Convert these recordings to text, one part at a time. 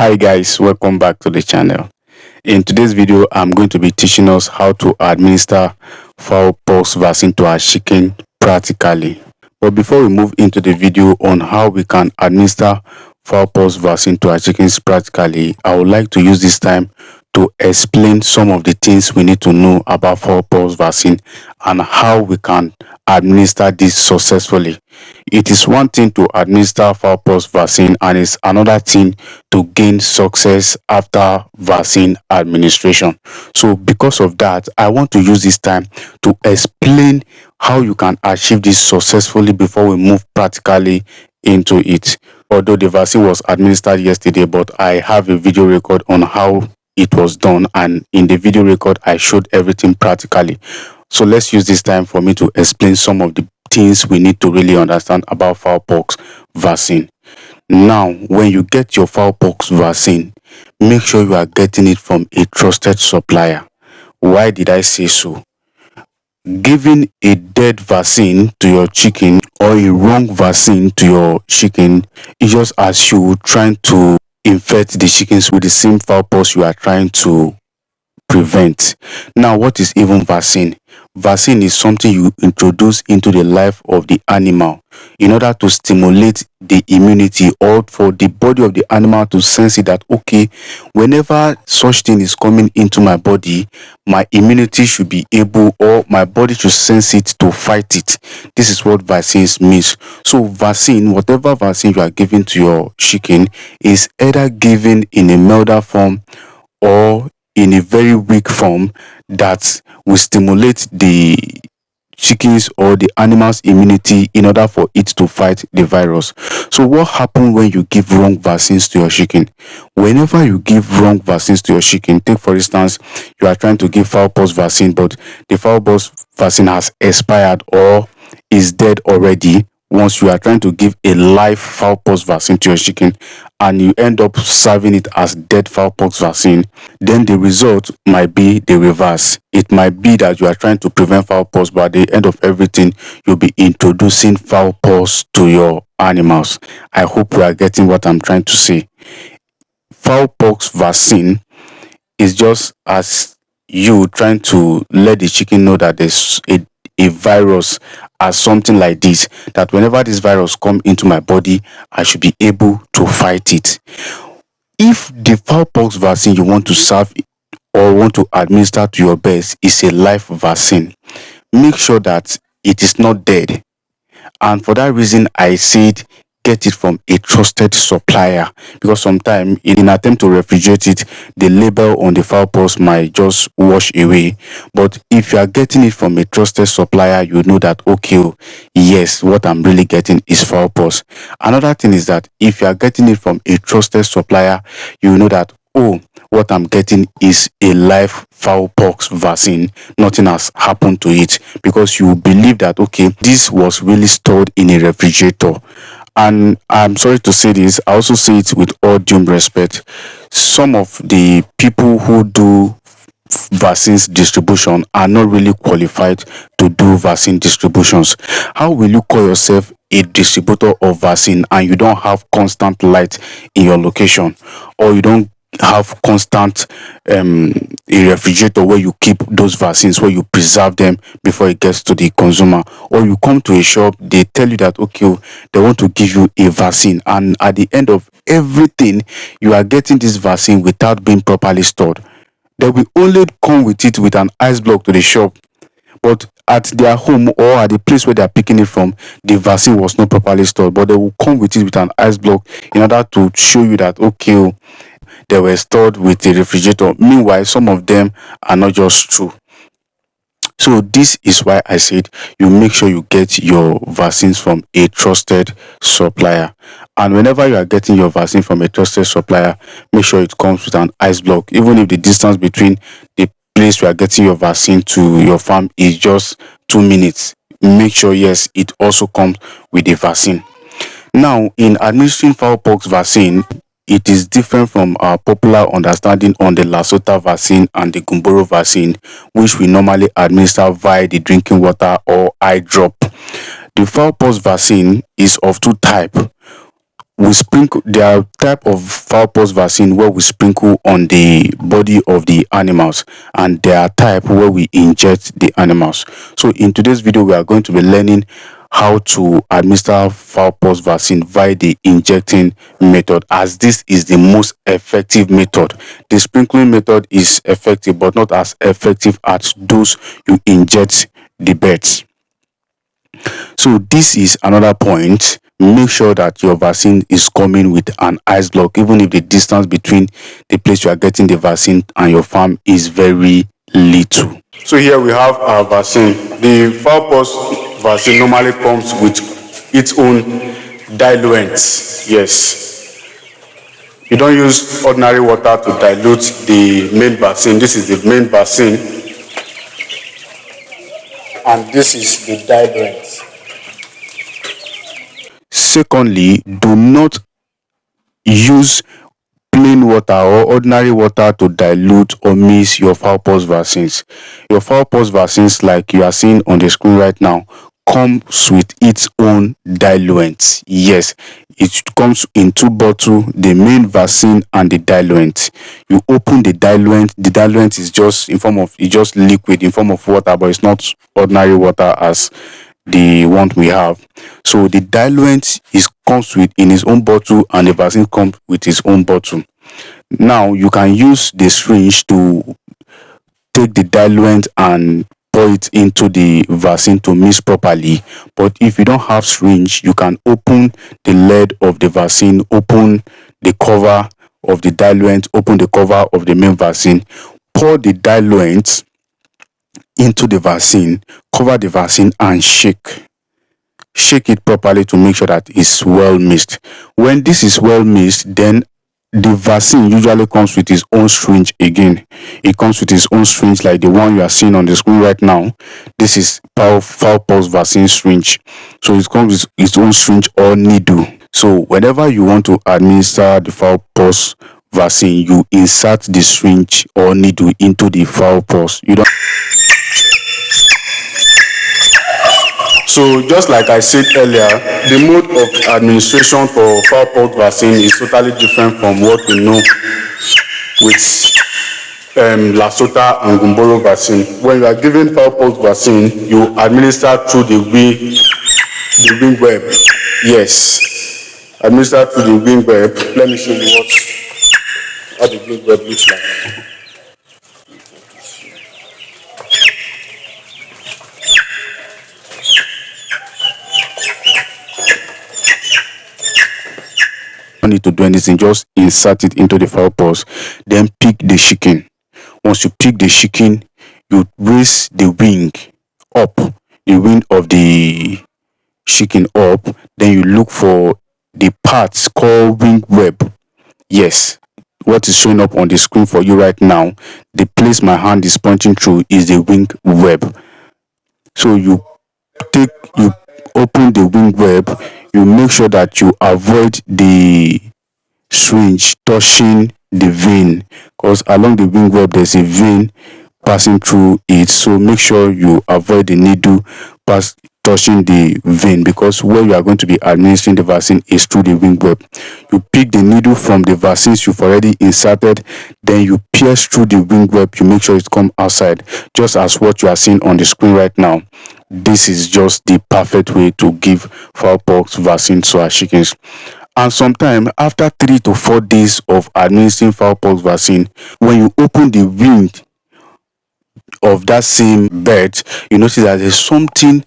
Hi guys, welcome back to the channel. In today's video, I'm going to be teaching us how to administer fowl pox vaccine to our chicken practically. But before we move into the video on how we can administer fowl pox vaccine to our chickens practically, I would like to use this time to explain some of the things we need to know about fowl pox vaccine and how we can administer this successfully. It is one thing to administer fowl pox vaccine and it's another thing to gain success after vaccine administration. So because of that, I want to use this time to explain how you can achieve this successfully before we move practically into it. Although the vaccine was administered yesterday, but I have a video record on how it was done, and in the video record I showed everything practically. So let's use this time for me to explain some of the things we need to really understand about fowl pox vaccine. Now, when you get your fowl pox vaccine, make sure you are getting it from a trusted supplier. Why did I say so? Giving a dead vaccine to your chicken or a wrong vaccine to your chicken is just as you trying to infect the chickens with the same fowl pox you are trying to prevent. Now, what is even vaccine? Vaccine is something you introduce into the life of the animal in order to stimulate the immunity, or for the body of the animal to sense it that, okay, whenever such thing is coming into my body, my immunity should be able, or my body should sense it to fight it. This is what vaccines means. So vaccine, whatever vaccine you are giving to your chicken, is either given in a milder form or in a very weak form that will stimulate the chickens or the animal's immunity in order for it to fight the virus. So what happens when you give wrong vaccines to your chicken? Whenever you give wrong vaccines to your chicken, take for instance, you are trying to give fowl pox vaccine, but the fowl pox vaccine has expired or is dead already. Once you are trying to give a live fowl pox vaccine to your chicken and you end up serving it as dead fowl pox vaccine, then the result might be the reverse. It might be that you are trying to prevent fowl pox, but at the end of everything, you'll be introducing fowl pox to your animals. I hope you are getting what I'm trying to say. Fowl pox vaccine is just as you trying to let the chicken know that there's a virus as something like this, that whenever this virus come into my body, I should be able to fight it. If the fowl pox vaccine you want to serve or want to administer to your birds is a live vaccine, make sure that it is not dead. And for that reason, I said get it from a trusted supplier, because sometimes in an attempt to refrigerate it, the label on the fowl pox might just wash away. But if you are getting it from a trusted supplier, you know that, okay, yes, what I'm really getting is fowl pox. Another thing is that if you are getting it from a trusted supplier, you know that, oh, what I'm getting is a live fowl pox vaccine. Nothing has happened to it, because you believe that, okay, this was really stored in a refrigerator. And I'm sorry to say this, I also say it with all due respect. Some of the people who do vaccines distribution are not really qualified to do vaccine distributions. How will you call yourself a distributor of vaccine and you don't have constant light in your location, or you don't have constant a refrigerator where you keep those vaccines, where you preserve them before it gets to the consumer? Or you come to a shop, they tell you that, okay, they want to give you a vaccine, and at the end of everything, you are getting this vaccine without being properly stored. They will only come with it with an ice block to the shop, but at their home or at the place where they are picking it from, the vaccine was not properly stored, but they will come with it with an ice block in order to show you that, okay, they were stored with the refrigerator. Meanwhile, some of them are not just true. So this is why I said you make sure you get your vaccines from a trusted supplier. And whenever you are getting your vaccine from a trusted supplier, make sure it comes with an ice block. Even if the distance between the place you are getting your vaccine to your farm is just 2 minutes, make sure, yes, it also comes with the vaccine. Now, in administering fowl pox vaccine, it is different from our popular understanding on the Lasota vaccine and the Gumboro vaccine, which we normally administer via the drinking water or eye drop. The fowl pox vaccine is of two types. we sprinkle, there are type of fowl pox vaccine where we sprinkle on the body of the animals, and there are type where we inject the animals. So in today's video we are going to be learning how to administer fowl pox vaccine via the injecting method, as this is the most effective method. The sprinkling method is effective but not as effective as those you inject the birds. So this is another point. Make sure that your vaccine is coming with an ice block, even if the distance between the place you are getting the vaccine and your farm is very little. So here we have our vaccine. The fowl pox vaccine normally comes with its own diluent. Yes, you don't use ordinary water to dilute the main vaccine. This is the main vaccine, and this is the diluent. Secondly, do not use plain water or ordinary water to dilute or mix your fowl pox vaccines. Your fowl pox vaccines, like you are seeing on the screen right now, comes with its own diluent. Yes, it comes in two bottles, the main vaccine and the diluent. You open the diluent. The diluent is just in form of, it's just liquid in form of water, but it's not ordinary water as the one we have. So the diluent comes with in its own bottle, and the vaccine comes with its own bottle. Now you can use the syringe to take the diluent and pour it into the vaccine to mix properly. But if you don't have syringe, you can open the lid of the vaccine, open the cover of the diluent, open the cover of the main vaccine, pour the diluent into the vaccine, cover the vaccine and shake it properly to make sure that it's well mixed. When this is well mixed, then the vaccine usually comes with its own syringe again. It comes with its own syringe, like the one you are seeing on the screen right now. This is fowl pox vaccine syringe. So it comes with its own syringe or needle. So whenever you want to administer the fowl pox vaccine, you insert the syringe or needle into the fowl pox. You don't. So just like I said earlier, the mode of administration for fowl pox vaccine is totally different from what we know with Lasota and Gumboro vaccine. When you are giving fowl pox vaccine, you administer through the wing web. Yes, administer through the wing web. Let me show you how the wing web looks like. Don't need to do anything, just insert it into the fowl pox, then pick the chicken. Once you pick the chicken, you raise the wing up, the wing of the chicken up, then you look for the parts called wing web. Yes, what is showing up on the screen for you right now, the place my hand is pointing through is the wing web. So you open the wing web, you make sure that you avoid the syringe touching the vein, because along the wing web there's a vein passing through it. So make sure you avoid the needle touching the vein, because where you are going to be administering the vaccine is through the wing web. You pick the needle from the vaccines you've already inserted, then you pierce through the wing web. You make sure it comes outside, just as what you are seeing on the screen right now. This is just the perfect way to give fowl pox vaccine to our chickens. And sometime after 3 to 4 days of administering fowl pox vaccine, when you open the wing of that same bird, you notice that there's something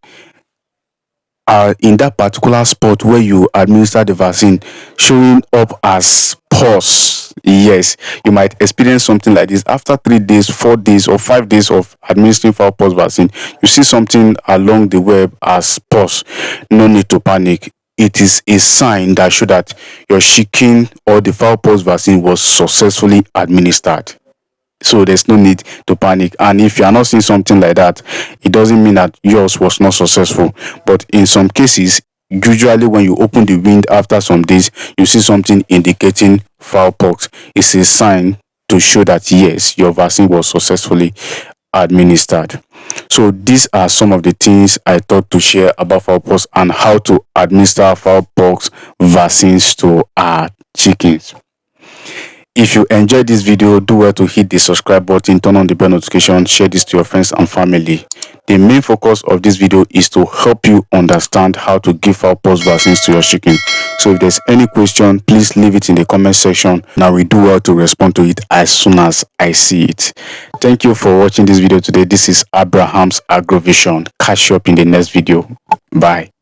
in that particular spot where you administer the vaccine showing up as pus. Yes, you might experience something like this after 3 days, 4 days, or 5 days of administering fowl pox vaccine. You see something along the web as pus. No need to panic. It is a sign that shows that your chicken or the fowl pox vaccine was successfully administered. So there's no need to panic. And if you are not seeing something like that, it doesn't mean that yours was not successful. But in some cases, usually when you open the wind after some days, you see something indicating fowl pox. It's a sign to show that yes, your vaccine was successfully administered. So these are some of the things I thought to share about fowl pox and how to administer fowl pox vaccines to our chickens. If you enjoyed this video, do well to hit the subscribe button, turn on the bell notification, share this to your friends and family. The main focus of this video is to help you understand how to give fowl pox vaccines to your chicken. So if there's any question, please leave it in the comment section. Now we do well to respond to it as soon as I see it. Thank you for watching this video today. This is Abraham's Agrovision. Catch you up in the next video. Bye.